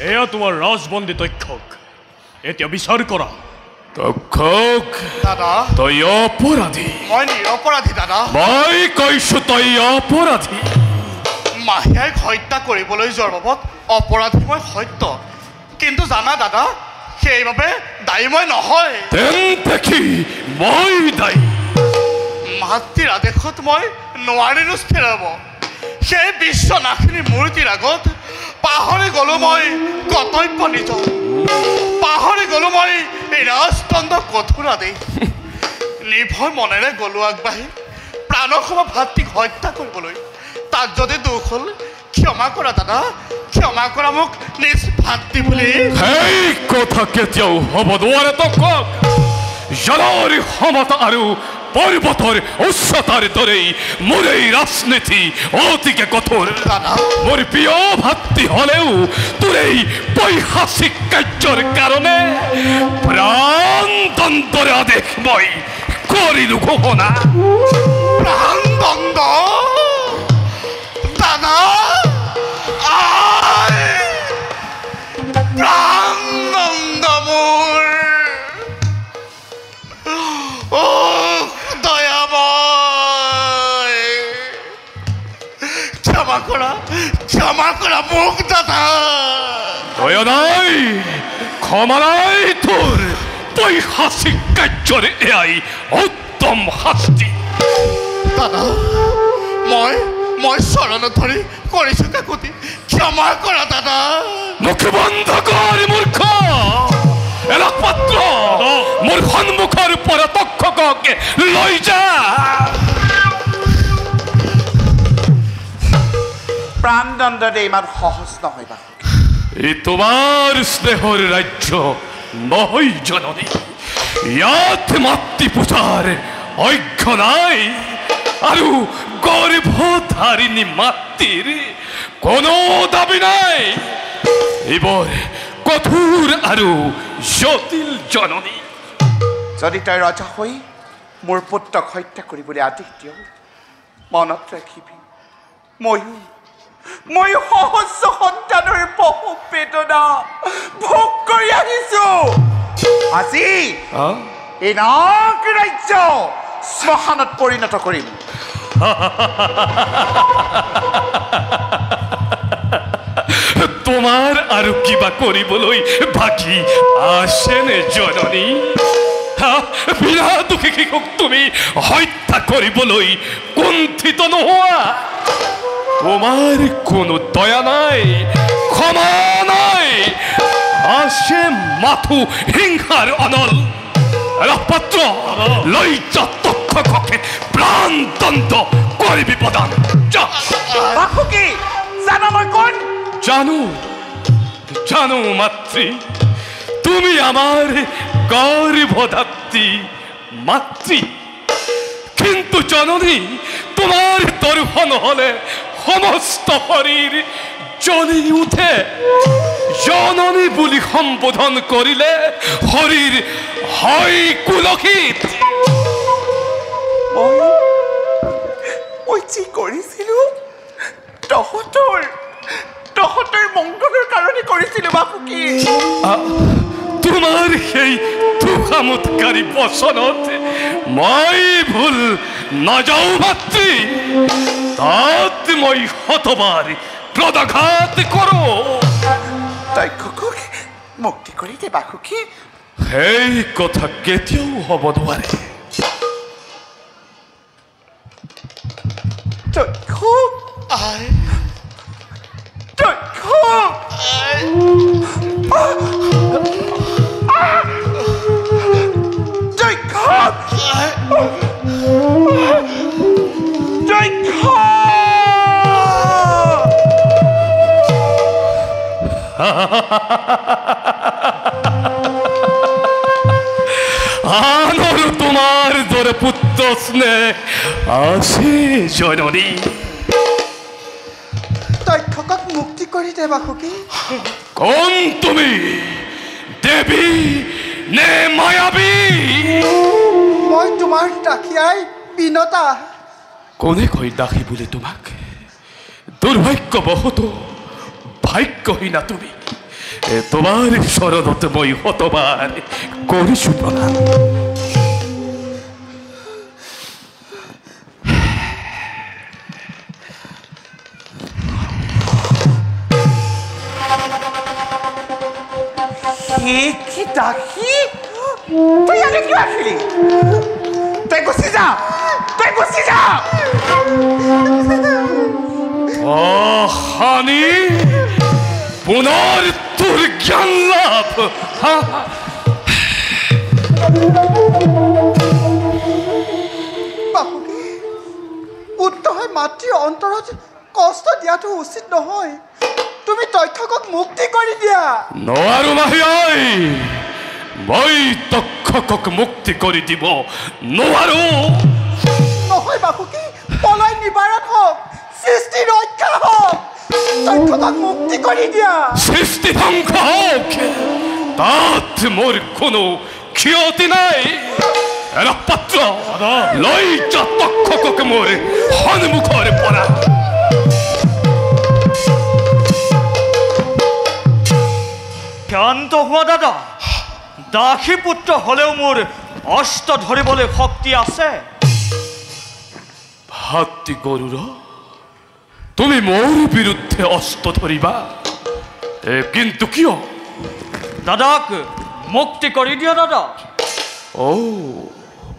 এয়া তোমাৰ ৰাজবন্দী তক্ষক এতিয়া বিচাৰ কৰা তক্ষক দাদা তই অপৰাধী মই নিৰপৰাধী দাদা মই কৈছো তই অপৰাধী মাহিয়াক হত্যা কৰিবলৈ যোৱাৰ বাবদ অপৰাধী মই সত্য কিন্তু জানা দাদা সেইবাবে দায়ী মই নহয় তেন্তে কি মই দায়ী মাতৃৰ আদেশত মই নোৱাৰিলো স্থিৰাব সেই বিশ্বনাশিনী মূৰ্তিৰ আগত পাহৰি গ'লো মই কৰ্তব্য নিজ পাহৰি গ'লো মই এই ৰাজদণ্ড কঠোৰ আদেশ নিৰ্ভয় মনেৰে গ'লো আগবাঢ়ি প্ৰাণসম ভাতৃক হত্যা কৰিবলৈ তাত যদি দুখ হ'ল ক্ষমা কৰা দাদা ক্ষমা কৰা মোক নিজ ভাতৃ বুলি সেই কথা কেতিয়াও হ'ব নোৱাৰে তক্ষক জলৰ সমতা আৰু পৰ্বতৰ উচ্চতাৰ দৰেই মোৰ এই ৰাজনীতি অতিকে কঠোৰ মোৰ প্ৰিয় ভাতৃ হলেও তোৰ এই পৈশাচিক কাৰ্যৰ কাৰণে প্ৰাণদণ্ডৰ আদেশ মই কৰিলো ঘোষণা প্ৰাণদণ্ড দাদা প্ৰাণদণ্ড মোৰ ক্ষমা কৰা মোক দাদা দয়া নাই ক্ষমা নাই তোৰ পৈশাচিক কাৰ্যৰ এয়াই উত্তম শাস্তি দাদা মই চৰণত ধৰি কৰিছো কাকুতি ক্ষমা কৰা দাদা মুখ বন্ধ কৰ মূৰ্খ এলাক পাত্ৰ মোৰ সন্মুখৰ পৰা তক্ষকক লৈ যা প্ৰাণদণ্ড দে ইমান সহজ নহয় বা এই তোমাৰ স্নেহৰ ৰাজ্য নহয় জননী ইয়াত মাতৃ পূজাৰ অজ্ঞ নাই আৰু গৰ্ভধাৰিণী মাতৃৰ কোনো দাবী নাই এইবোৰ কঠোৰ আৰু জটিল জননী যদি তই ৰজা হৈ মোৰ পুত্ৰক হত্যা কৰিবলৈ আদেশ দিয় মনত ৰাখিবি মই সহজ সন্তানৰ বহু বেদনা ভোগ কৰি আহিছো আজি এই নাক ৰাজ্য শ্মশানত পৰিণত কৰিম তোমাৰ আৰু কিবা কৰিবলৈ বাকী আছেনে জননী বিনা দুখী শিশুক তুমি হত্যা কৰিবলৈ কুণ্ঠিত নোহোৱা তোমাৰ কোনো দয়া নাই ক্ষমা নাই আছে মাথো হিংসাৰ অনল পাত্ৰ লৈ যা তক্ষককে প্ৰাণদণ্ড কৰিবি প্ৰদান বাসুকি জানো মই কোন জানো মাতৃ তুমি আমার গর্ভধাত্রী মাতৃ কিন্তু জননী তোমার দর্শন হলে সমস্ত শরীর জ্বলি উঠে জননী বুলি সম্বোধন করিলে শরীর হয় কুলকিত মই যি কৰিছিলো তহঁতৰ মংগলৰ কাৰণে কৰিছিলো বাসুকি তোমাৰ সেই দুখামুৎকাৰী বচনত মই ভুল নাযাওঁ মাতৃ তাত মই শতবাৰ প্ৰদাঘাত কৰোঁ তক্ষকক মুক্তি কৰি দে বাসুকি সেই কথা কেতিয়াও হ'ব নোৱাৰে তক্ষক আনৰো তোমাৰ দৰে পুত্ৰ স্নেহ আছে জননী তক্ষকক মুক্তি কৰি দে বাসুকি কোন তুমি দেৱী নে মায়াবী মই তোমাৰ দাসীয়াই বিনতা কোনে কৈ দাসী বুলি তোমাক দুৰ্ভাগ্যবশত ভাগ্যহীনা তুমি তোমাৰ চৰণত মই শতবাৰ কৰিছো প্ৰণাম। কি দাসী তই ইয়াতে কিয় আহিলি? তই গুচি যা, তই গুচি যা। হানি পুনৰ তোৰ জ্ঞান লাভ। বাপুকি, পুত্ৰ হৈ মাতৃৰ অন্তৰত কষ্ট দিয়াটো উচিত নহয়। তুমি তক্ষকক মুক্তি কৰি দিয়া। নোৱাৰো মাহীয়াই, মই তক্ষকক মুক্তি কৰি দিব নোৱাৰো। নহয় বাপুকি, পলয় নিবাৰণ হওক, সৃষ্টি ৰক্ষা হওক, তক্ষকক মুক্তি কৰি দিয়া। সৃষ্টি ধ্বংস হওক, তাত মোৰ কোনো ক্ষতি নাই। এৰা পাত্ৰ লৈ যা তক্ষকক মোৰ সন্মুখৰ পৰা। শান্ত হোৱা দাদা, দাসী পুত্ৰ হলেও মোৰ অস্ত্ৰ ধৰিবলৈ শক্তি আছে। ভাতৃ গৰুড়, তুমি মোৰ বিৰুদ্ধে অস্ত্ৰ ধৰিবা, কিন্তু কিয়? দাদাক মুক্তি কৰি দিয়া দাদা।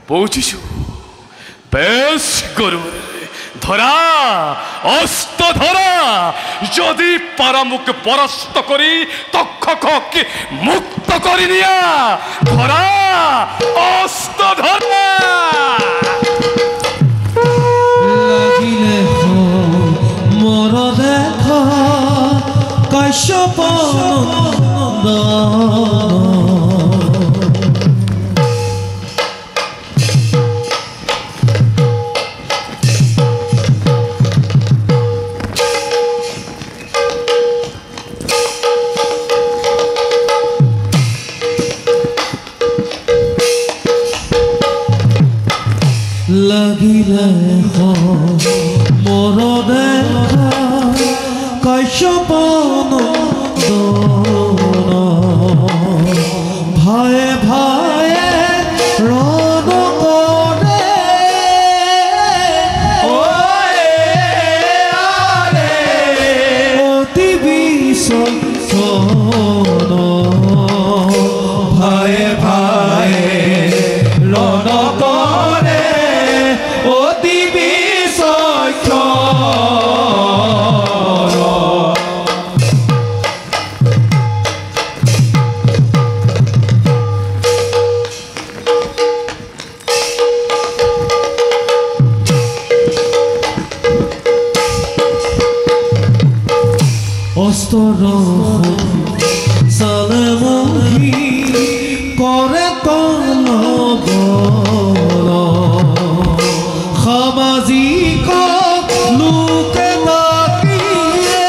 বুজিছো। বেশ গৰুড়, ধৰা অস্ত্ৰ ধৰা। যদি পাৰা মোক পৰাস্ত কৰি তক্ষকক মুক্ত কৰি নিয়া, ধৰা অস্ত্ৰ ধৰা। লাগিলে মোৰ দেখা কাশ্যপ লাগিলে মোৰ দেখা কাশ্যপ ভায়ে ভায়ে ৰণ কৰে অতি বিচক্ষণ। ভায়ে ভায়ে ৰণ কৰে অতি বিচক্ষণ। অস্তৰ চালে মহি কৰে তল বল সামাজিক লোকে তাকিয়ে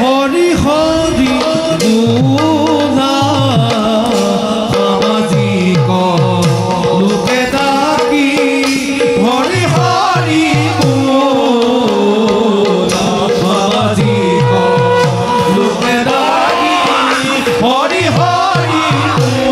হৰি হৰি গুণা সামাজিক লোকে তাকি হৰি হৰি গুণা সামাজিক লোকে তাকি হৰি হৰি গুণা।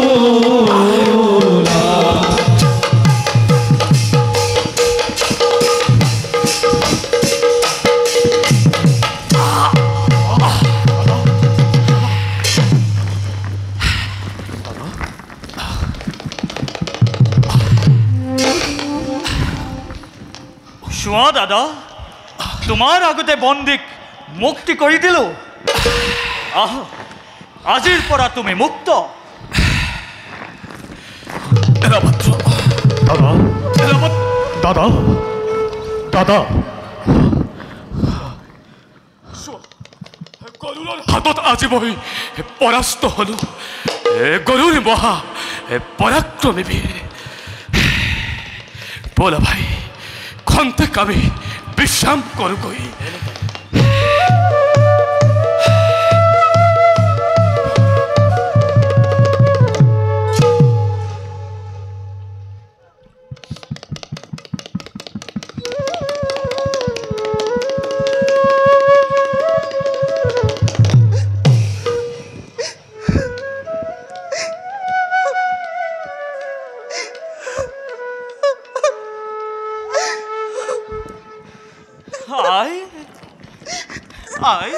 চোৱা দাদা, তোমাৰ আগতে বন্দীক মুক্তি কৰি দিলো। আজিৰ পৰা তুমি মুক্ত। দাদা দাদা গৰুড়ৰ হাতত আজি মই পৰাস্ত হলো। গৰুড় মহা পৰাক্ৰমী বীৰ। বলা ভাই, খন্তেক আমি বিশ্ৰাম কৰোগৈ। আই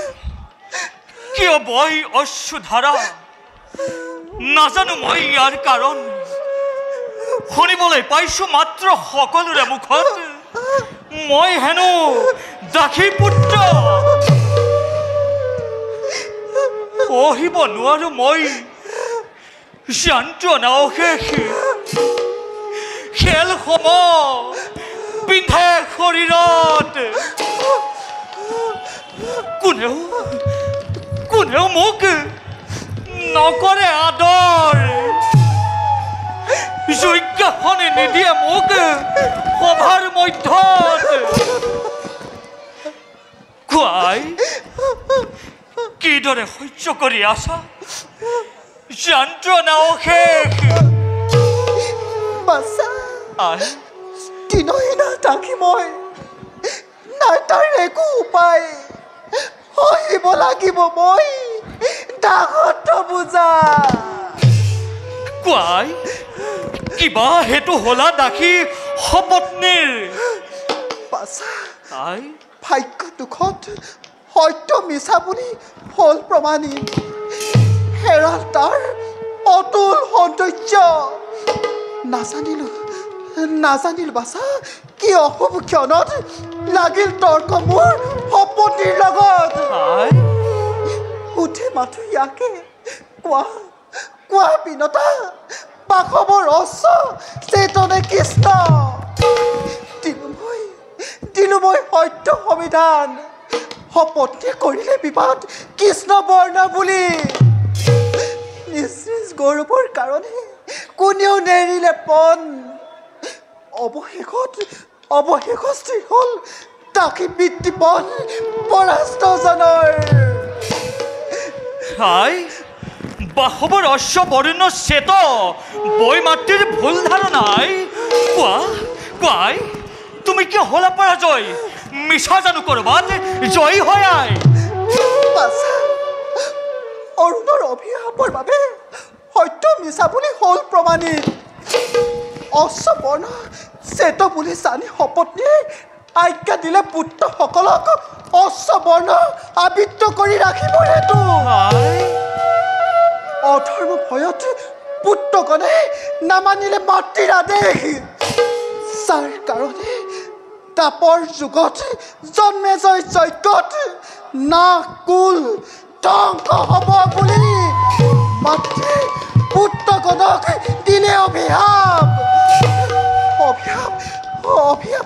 কিয় বই অশ্ৰুধাৰা নাজানো মই ইয়াৰ কাৰণ শুনিবলৈ পাইছো মাত্ৰ সকলোৰে মুখত মই হেনো দাসী পুত্ৰ পঢ়িব নোৱাৰো মই যন্ত্ৰণা অশেষ খেলসমূহ পিন্ধে শৰীৰত কোনেও মোক নকৰে আদৰ যোগ্যখনে নিদিয়ে মোক সভাৰ মধ্যত কোৱাই কিদৰে সহ্য কৰি আছা যন্ত্ৰণা অশেষ দিনহীনা থাকি মই নাই তাৰ একো উপায় সহিব লাগিব মই ডাঙৰ বুজা কোৱাই কিবা হেতু হলা দাসী সপত্নীৰ ভাগ্য দুখত সত্য মিছা বুলি হল প্ৰমাণিত হেৰাল তাৰ অতুল সৌন্দৰ্য নাজানিলো বাছা কি অশুভ ক্ষণত লাগিল তৰ্ক মোৰ সপত্নীৰ লগত উঠে মাথো ইয়াকে কোৱা বিনতা পাশৱৰ ৰস চেতনে কৃষ্ণ দিলো মই সত্য সংবিধান সপত্নীয়ে কৰিলে বিবাদ কৃষ্ণ বৰ্ণ বুলি নিজ গৌৰৱৰ কাৰণে কোনেও নেৰিলে পণ অৱশেষত স্ত্ৰী হ'ল তাকে বৃত্তিপণ পৰাস্তজনৰ বাসৱৰ অশ্ব বৰ্ণ চেত বৈ মাতৃৰ ভুল ধাৰণাই কোৱাই তুমি কি হলা পৰাজয় মিছা জানো কৰবাত জয়ী হয় আই অৰুণৰ অভিশাপৰ বাবে সত্য মিছা বুলি হল প্ৰমাণিত অশ্ব বৰ্ণ চেত বুলি জানি সপত্নীয়ে আজ্ঞা দিলে পুত্ৰসকলক অশ্ব বৰ্ণ আবৃত্ত কৰি ৰাখিব হেতু অধৰ্ম ভয়ত পুত্ৰগণে নামানিলে মাতৃৰ আদেশ যাৰ কাৰণে তাপৰ যুগত জন্মে জয় যজ্ঞত না কুল ধ্বংস হ'ব বুলি মাতৃ পুত্ৰগণক দিলে অভিশাপ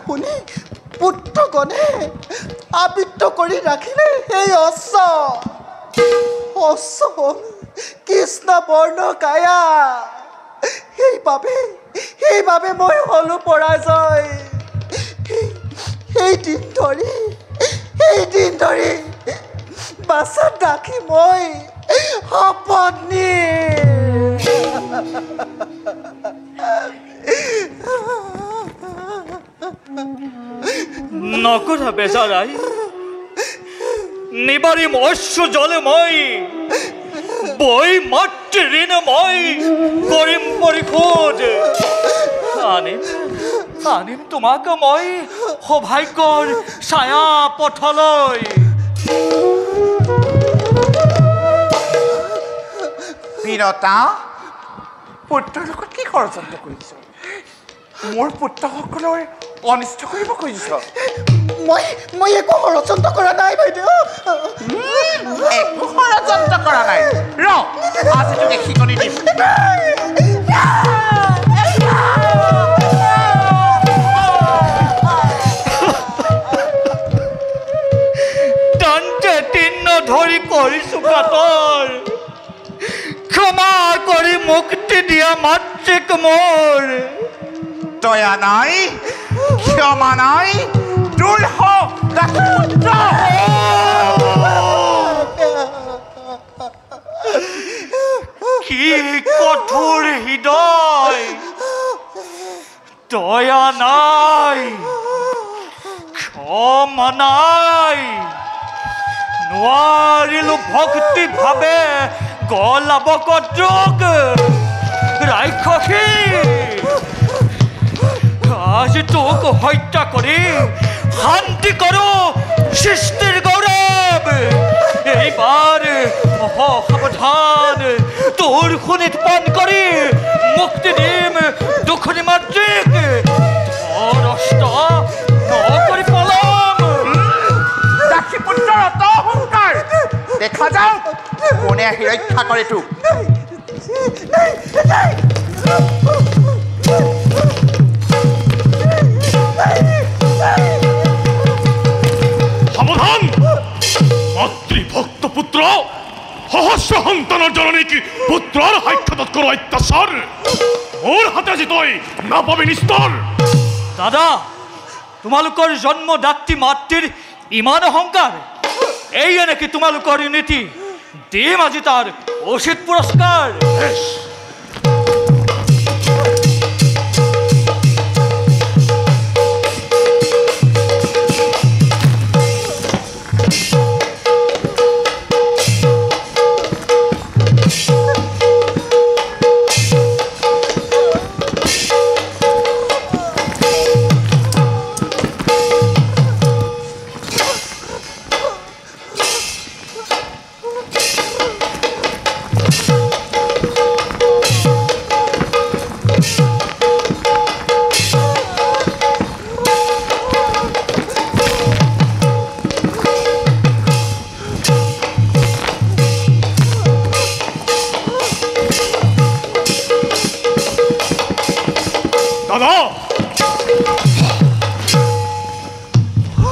শুনি পুত্ৰগণে আবৃত্ত কৰি ৰাখিলে সেই অশ্ব হ'ল কৃষ্ণ বৰ্ণ কায়া সেইবাবে মই হলো পৰাজয় সেই দিন ধৰি বাছত ৰাখি মই সপত্নী নকৰা বেজাৰাই নিবাৰিম অশ্ৰু জলে মই বৈ মাতৃ ঋণ মই কৰিম পৰিশোধ আনিম তোমাক মই সৌভাগ্যৰ ছায়া পথলৈ বিনতা পুত্ৰৰ লগত কি ষড়যন্ত্ৰ কৰিছ মোৰ পুত্ৰসকলৰ অনিষ্ট কৰিব খুজিছ মই একো ষড়যন্ত্ৰ কৰা নাই বাইদেউ একো ষড়যন্ত্ৰ কৰা নাই আজি তোকে শিকনি দিম ধৰি কৰিছো কাতৰ ক্ষমা কৰি মুক্তি দিয়া মাতৃক মোৰ দয়া নাই ক্ষমা নাই দুৰ্হ কি কঠোৰ হৃদয় দয়া নাই ক্ষমা নাই নোৱাৰিলো ভক্তি ভাৱে গলাব কদ্ৰক ৰাক্ষসী আজি তোক হত্যা কৰি শান্তি কৰো সৃষ্টিৰ গৌৰৱ মোৰ খুনিত পান কৰি মুক্তি দিম দুখনি মাতৃক অৰষ্ট নকৰি পলাম দাসী পুত্ৰ অত অহংকাৰ দেখা যাওক কোনে আহি ৰক্ষা কৰে তোক সাবধান মাতৃভক্ত পুত্ৰ সহস্ৰ সন্তানৰ জননীক পুত্ৰৰ সাক্ষাৎ কৰা অত্যাচাৰ মোৰ হাতে আজি তই নাপাবি নিস্তৰ দাদা তোমালোকৰ জন্মদাত্ৰী মাতৃৰ ইমান অহংকাৰ এইয়া নেকি তোমালোকৰ নীতি দিম আজি তাৰ উচিত পুৰস্কাৰ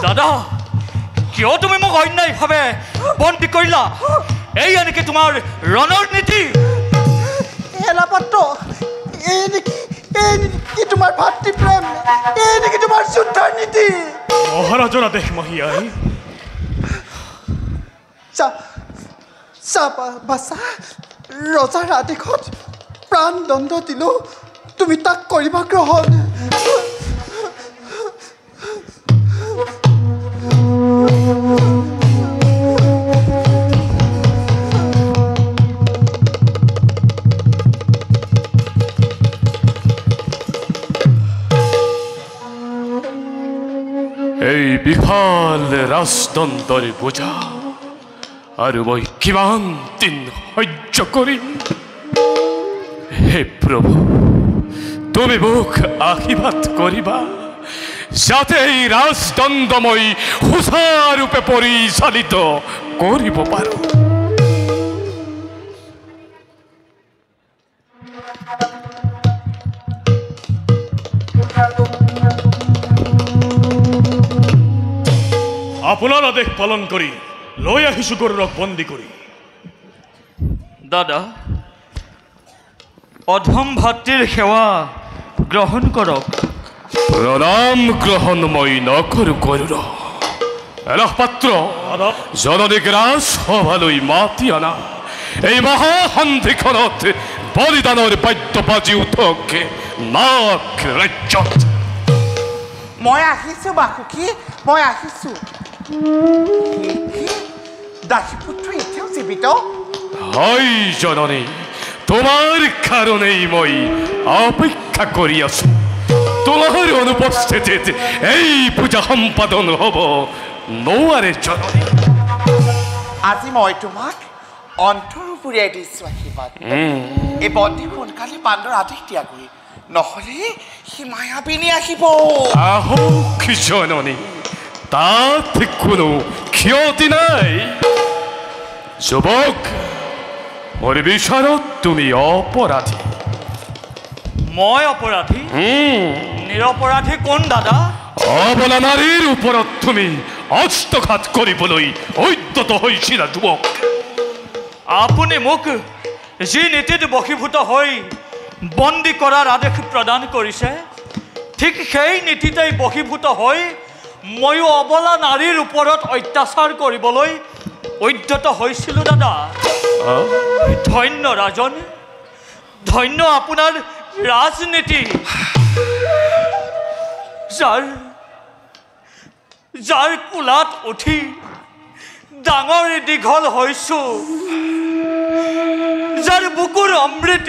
দাদা কিয় তুমি মোক অন্যায়ভাৱে বন্দী কৰিলা এইয়া নেকি তোমাৰ ৰণৰ নীতি এলাপত্ৰ এই নেকি তোমাৰ ভাতৃ প্ৰেম এই নেকি তোমাৰ যুদ্ধৰ নীতি মহাৰাজৰ আদেশ মহিয়াই বাছা ৰজাৰ আদেশত প্ৰাণদণ্ড দিলোঁ তুমি তাক কৰিবা গ্ৰহণ এই বিশাল ৰাজদণ্ডৰ বোজা আৰু মই কিমান দিন সহ্য কৰিম হে প্ৰভু তুমি মোক আশীৰ্বাদ কৰিবা যাতে এই ৰাজদণ্ড মই সুচাৰুৰূপে পৰিচালিত কৰিব পাৰোঁ আপোনাৰ আদেশ পালন কৰি লৈ আহিছোঁ গৰুড়ক বন্দী কৰি দাদা অধম ভাতৃৰ সেৱা গ্ৰহণ কৰক প্ৰণাম গ্ৰহণ মই নকৰোঁ গৰুড় এলাহ পাত্ৰ জননীক ৰাজসভালৈ মাতি অনা এই মহাসন্ধিখনত বলিদানৰ বাদ্য বাজি উঠক নাক ৰাজ্যত মই আহিছোঁ বাসুকী মই আহিছোঁ দাসীপুত্ৰ এতিয়াও জীৱিত হয় জননী তোমাৰ কাৰণেই মই অপেক্ষা কৰি আছো তোমাৰ অনুপস্থিতিত এই পূজা সম্পাদন হ'ব নোৱাৰে জননী আজি মই তোমাক অন্তৰপুৰীয়াই দিছোঁ আশীৰ্বাদ এই বন্দী সোনকালে পাণ্ডৰ আদেশ দিয়াগৈ নহ'লে সি মায়াবিনী আহিব আহক জননী তাত কোনো ক্ষতি নাই যুৱক মোৰ বিচাৰত তুমি অপৰাধী মই অপৰাধী নিৰপৰাধী কোন দাদা অবলা নাৰীৰ ওপৰত তুমি অস্ত্ৰঘাত কৰিবলৈ উদ্যত হৈছিলা যুৱক আপুনি মোক যি নীতিত বশীভূত হৈ বন্দী কৰাৰ আদেশ প্ৰদান কৰিছে ঠিক সেই নীতিতেই বশীভূত হৈ ময়ো অবলা নাৰীৰ ওপৰত অত্যাচাৰ কৰিবলৈ উদ্যত হৈছিলোঁ দাদা ধন্য ৰাজন ধন্য আপোনাৰ ৰাজনীতি যাৰ কোলাত উঠি ডাঙৰ দীঘল হৈছোঁ যাৰ বুকুৰ অমৃত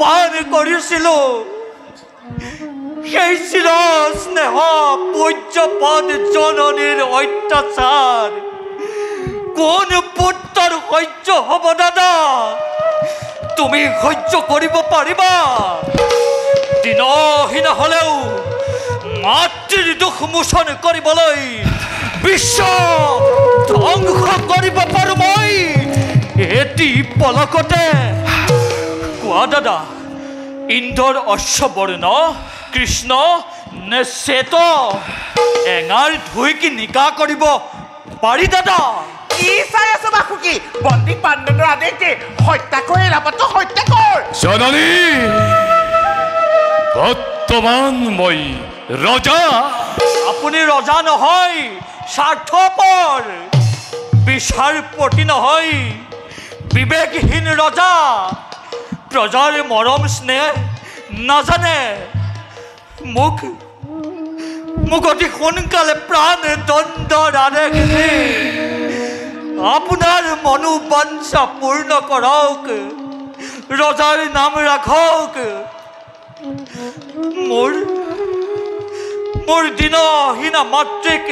পান কৰিছিলোঁ সেই চিৰ স্নেহ পূজ্যপদ জননীৰ অত্যাচাৰ কোন পুত্ৰৰ সহ্য হ'ব দাদা তুমি সহ্য কৰিব পাৰিবা দিনহীন হ'লেও মাতৃৰ দুখ মোচন কৰিবলৈ বিশ্ব ধ্বংস কৰিব পাৰো মই এটি পলকতে কোৱা দাদা ইন্দ্ৰৰ অশ্ববৰ্ণ কৃষ্ণ নে শ্বেত এঙাৰ ধুই কি নিকা কৰিব পাৰি দাদা কি চাই আছো বাসুকি বন্দী পাণ্ডৱৰ আদেশে হত্যা কৰি এলাপাতো হত্যা কৰ জননী বৰ্তমান মই ৰজা আপুনি ৰজা নহয় স্বাৰ্থপৰ বিচাৰপতি নহয় বিবেকহীন ৰজা প্ৰজাৰ মৰম স্নেহ নাজানে মোক অতি সোনকালে প্ৰাণ দণ্ডৰ আদেশ দি আপোনাৰ মনোবাঞ্ছা পূৰ্ণ কৰক ৰজাৰ নাম ৰাখক মোৰ দিনহীনা মাতৃক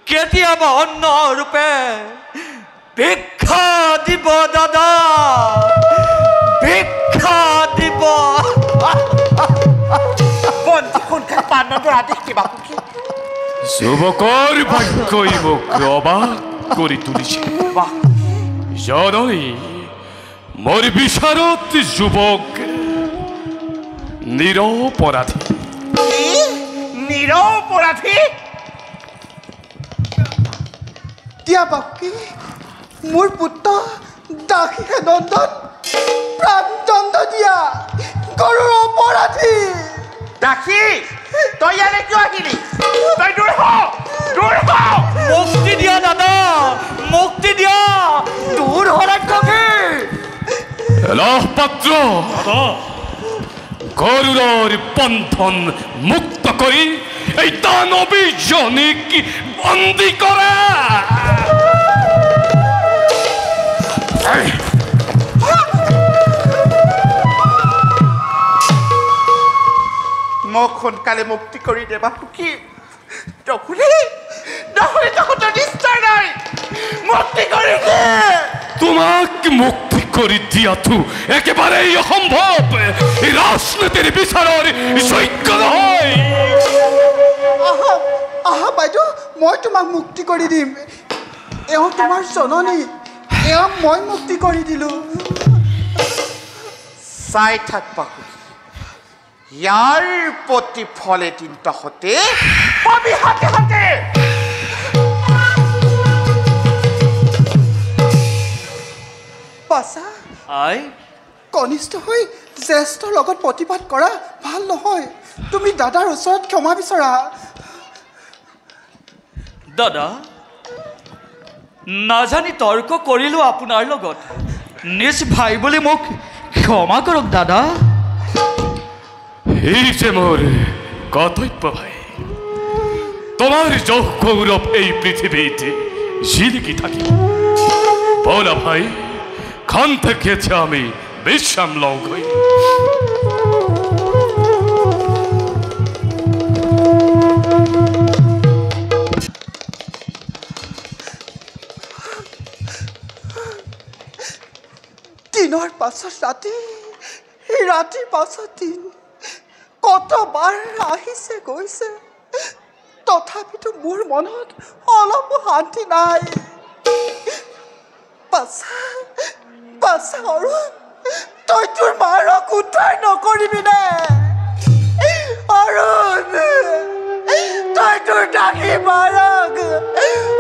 কেতিয়াবা অন্ন ৰূপে ভিক্ষা দিব দাদা ভিক্ষা দিব বন্দী সোনকালে পাণ্ডৱৰ আদেশ কি বাসুকি যুৱকৰ ভাগ্যই মোক অবাক কৰি তুলিছে জননী মোৰ বিচাৰত যুৱক নিৰপৰাধী নিৰপৰাধী দিয়া বাসুকি মোৰ পুত্ৰ দাসীহে নন্দন প্ৰাণদণ্ড দিয়া গৰুৰ অপৰাধী দাসী তই ইয়ালে কিয় আহিলি তই দূৰ হ মুক্তি দিয়া দাদা মুক্তি দিয়া দূৰ হলাক পাত্ৰ গৰুৰৰ বন্ধন মুক্ত কৰি এই দানৱীজনীক বন্দী কৰা মোক সোনকালে মুক্তি কৰি দে বাসুকি নহ'লে তহঁতৰ নিশ্চয় নাই মুক্তি কৰি দে তোমাক মুক্তি কৰি দিয়াটো একেবাৰেই অসম্ভৱ এই ৰাজনীতিৰ বিচাৰৰ যোগ্য নহয় আহা বাইদেউ মই তোমাক মুক্তি কৰি দিম এওঁ তোমাৰ জননী এওঁ মই মুক্তি কৰি দিলোঁ চাই থাক বাসুকি ইয়াৰ প্ৰতিফল এদিন তহঁতে পাবি হাতে হাতে পাছা আই কনিষ্ঠ হৈ জ্যেষ্ঠৰ লগত প্ৰতিবাদ কৰা ভাল নহয় তুমি দাদাৰ ওচৰত ক্ষমা বিচৰা দাদা নাজানি তৰ্ক কৰিলোঁ আপোনাৰ লগত নিজ ভাই বুলি মোক ক্ষমা কৰক দাদা এই যে মোৰ কৰ্তব্য ভাই তোমাৰ যশ গৌৰৱ এই পৃথিৱীত জিলিকি থাকিব বলা ভাই খান থেকে আমি বিশ্ৰাম লওগৈ দিনৰ পাছত ৰাতি ৰাতিৰ পাছত দিন কতবাৰ আহিছে গৈছে তথাপিতো মোৰ মনত অলপো শান্তি নাই পাছা অৰুণ তই তোৰ মাৰক উদ্ধাৰ নকৰিবি নে অৰুণ তই তোৰ দাসী মাৰক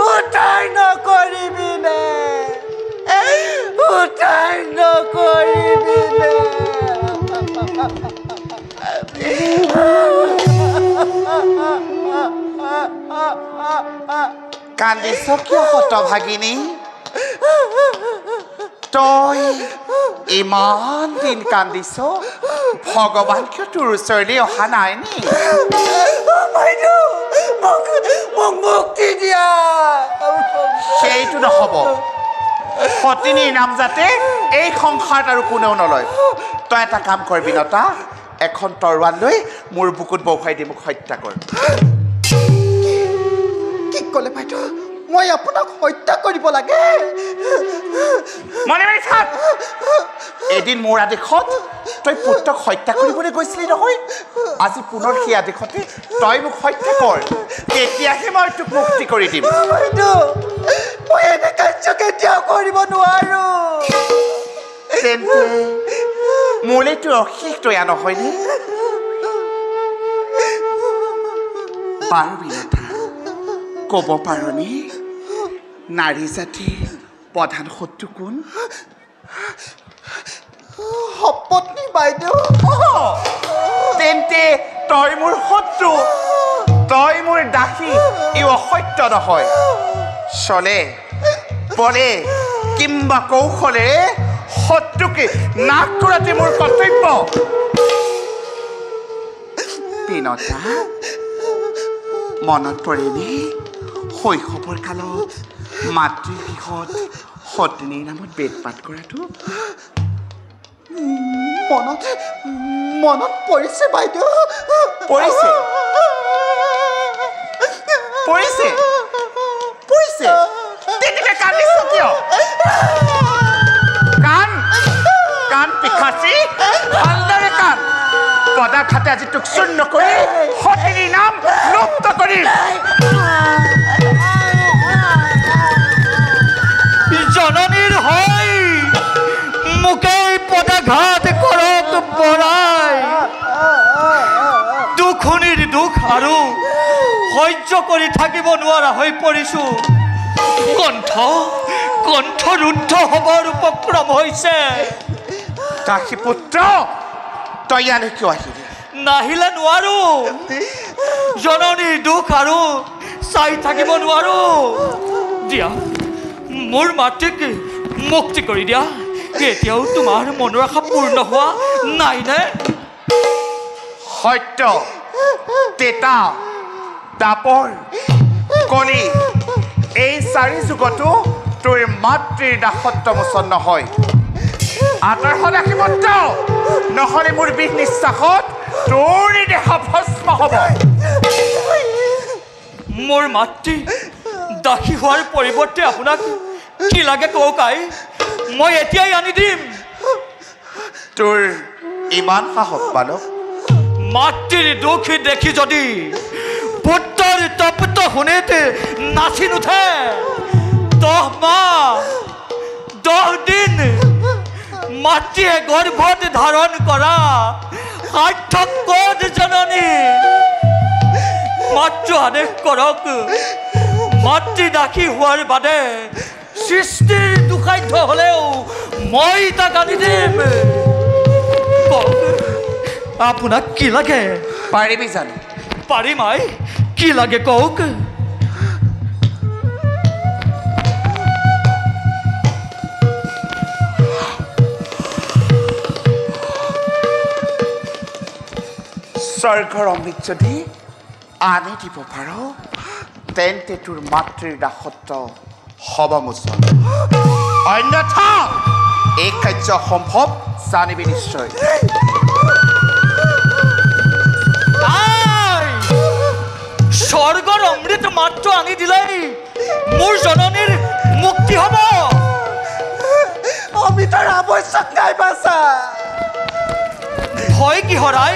উদ্ধাৰ নকৰিবি নে উদ্ধাৰ নকৰিবি নে কান্দিছ কিয় হতভাগিনী তই ইমান দিন কান্দিছ ভগৱান কিয় তোৰ ওচৰলৈ অহা নাই নি মোক মুক্তি দিয়া সেইটো নহ'ব সতিনীৰ নাম যাতে এই সংসাৰত আৰু কোনেও নলয় তই এটা কাম কৰ বিনতা এখন তৰোৱাল লৈ মোৰ বুকুত বহুৱাই দি মোক হত্যা কৰ কি ক'লে বাইদেউ মই আপোনাক হত্যা কৰিব লাগে মনে মনে থাক এদিন মোৰ আদেশত তই পুত্ৰক হত্যা কৰিবলৈ গৈছিলি নহয় আজি পুনৰ সেই আদেশতে তই মোক হত্যা কৰ তেতিয়াহে মই তোক মুক্তি কৰি দিম মই এনে কাৰ্য কেতিয়াও কৰিব নোৱাৰো তেন্তে মোলৈতো অশেষ দয়া নহয়নে বাৰু বিনতা ক'ব পাৰনে নাৰী জাতিৰ প্ৰধান শত্ৰু কোন সপত্নী বাইদেউ তেন্তে তই মোৰ শত্ৰু তই মোৰ দাসী এই অসত্য নহয় চলে বলে কিম্বা কৌশলেৰে শত্ৰুকে নাশ কৰাটো মোৰ কৰ্তব্য বিনতা মনত পৰেনে শৈশৱৰ কালত মাতৃৰ গৃহত সতিনীৰ নামত বেদ পাঠ কৰাটো মনত পৰিছে বাইদেউ পৰিছে পৰিছে পৰিছে তেতিয়াহ'লে কান্দিছ কিয় কান পিখাচি ভালদৰে কান পদাঘাতে আজি তোক শূন্য কৰি সতিনীৰ নাম লুপ্ত কৰিম জননীৰ হয় মোকে পদাঘাত কৰক বৰাই দুখনিৰ দুখ আৰু সহ্য কৰি থাকিব নোৱাৰা হৈ পৰিছো কণ্ঠ ৰুদ্ধ হ'বৰ উপক্ৰম হৈছে দাসী পুত্ৰ তই ইয়ালৈ কিয় আহিলি নাহিলে নোৱাৰো জননীৰ দুখ আৰু চাই থাকিব নোৱাৰো দিয়া মোৰ মাতৃক মুক্তি কৰি দিয়া এতিয়াও তোমাৰ মনৰ আশা পূৰ্ণ হোৱা নাইনে সত্য তেতা দাপৰ কলি এই চাৰি যুগতো তোৰ মাতৃৰ দাসত্ব মোচন নহয় আঁতৰ হ দাসী পুত্ৰ নহ'লে মোৰ বিষ নিশ্বাসত তোৰ দেহ ভস্ম হ'ব মোৰ মাতৃ দাসী হোৱাৰ পৰিৱৰ্তে আপোনাক কি লাগে কওক আই মই এতিয়াই আনি দিম তোৰ ইমান সাহস বালক মাতৃৰ দুখ দেখি যদি পুত্ৰৰ তপ্ত শুনিতে নাচি নুঠে 10 মাহ 10 দিন মাতৃয়ে গৰ্ভত ধাৰণ কৰা সাৰ্থক ক'ত জননী মাতৃ আদেশ কৰক মাতৃ দাসী হোৱাৰ বাদে সৃষ্টিৰ দুসাধ্য হ'লেও মই তাক আনি দিম কওক আপোনাক কি লাগে পাৰিবি জানো পাৰিম আই কি লাগে কওক স্বৰ্গৰ অমৃত যদি আনি দিব পাৰ তেন্তে তোৰ মাতৃৰ দাসত্ব হ'ব মোচন অন্যথা এই কাৰ্য সম্ভৱ জানিবি নিশ্চয় স্বৰ্গৰ অমৃত মাত্ৰ আনি দিলেই মোৰ জননীৰ মুক্তি হ'ব অমৃতৰ আৱশ্যক নাই বাছা ভয় কি হৰাই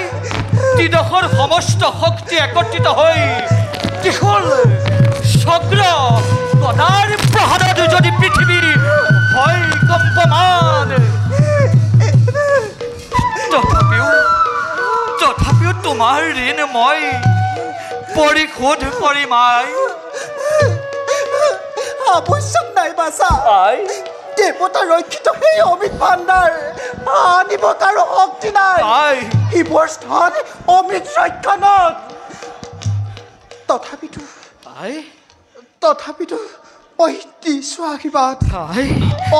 ত্ৰিদশৰ সমস্ত শক্তি একত্ৰিত হৈ ত্ৰিশূল চক্ৰ গদাৰ প্ৰহাৰত যদি পৃথিৱী হয় কম্পমান তথাপিও তোমাৰ ঋণ মই পৰিশোধ কৰিম আই আৱশ্যক নাই বাছা দেৱতা ৰক্ষিত সেই অমৃত ভাণ্ডাৰ আনিব কাৰো শক্তি নাই শিৱৰ স্থান অমৃত ৰক্ষণত তথাপিতো মই দিছো আশীৰ্বাদ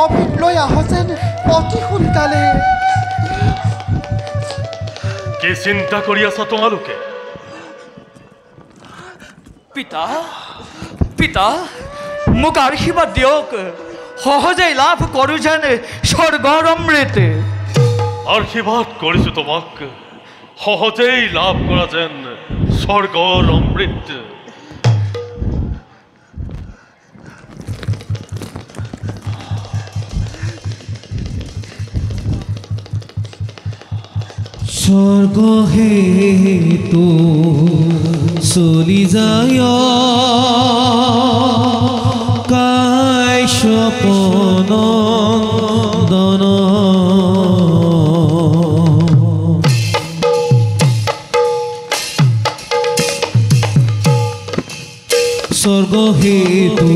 অমৃত লৈ আহ যেন অতি সোনকালে কি চিন্তা কৰি আছা তোমালোকে পিতা মোক আশীৰ্বাদ দিয়ক সহজেই লাভ কৰোঁ যেন স্বৰ্গৰ অমৃত আশীৰ্বাদ কৰিছো তোমাক সহজেই লাভ কৰা যেন স্বৰ্গৰ অমৃত স্বৰ্গ হেতু চলি যায় কাশ্যপনন্দন স্বৰ্গ হেতু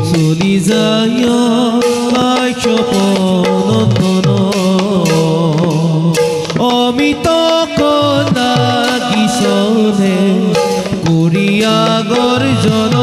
চলি যায় কাশ্যপনন্দন অমিত কলা কিশোৰে কৰিয়া গৰ্জন